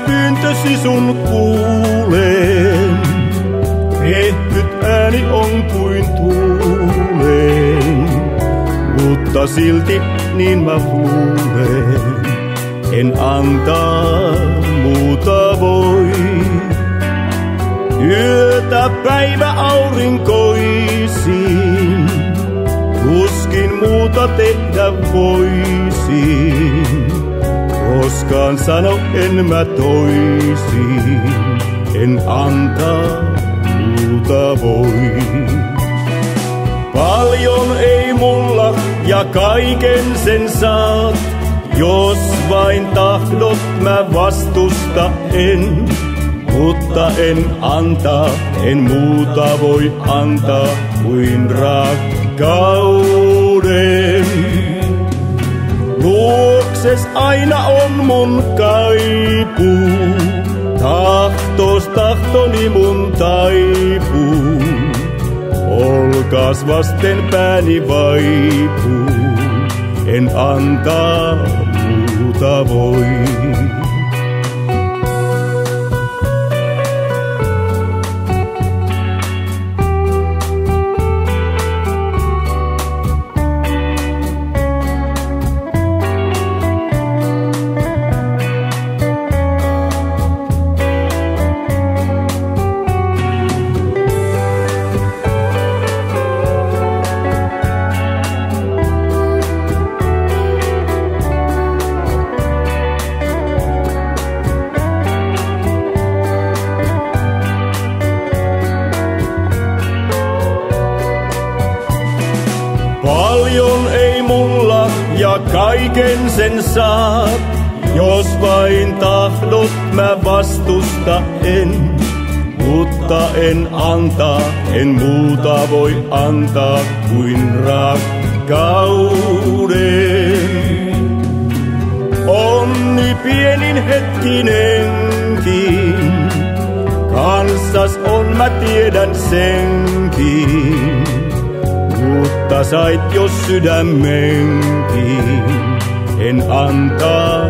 pyyntösi sun kuulen. Ehtyt ääni on kuin tuulen, mutta silti niin mä luulen. En antaa muuta voi. Yötä päivä aurinkoisin, tuskin muuta tehdä voisin. Koskaan sano en mä toisin, en antaa muuta voi. Paljon ei mulla ja kaiken sen saat, jos vain tahdot mä vastusta en. Mutta en antaa, en muuta voi antaa kuin rakkauden. Luokses aina on mun kaipuu, tahtos tahtoni mun taipuu. Olkaas vasten pääni vaipuu, en antaa muuta voi. Paljon ei mulla ja kaiken sen saat, jos vain tahdot mä vastusta en. Mutta en antaa, en muuta voi antaa kuin rakkauden. Onni pienin hetkinenkin, kanssas on mä tiedän senkin. Mutta sait jos sydämenkin, en antaa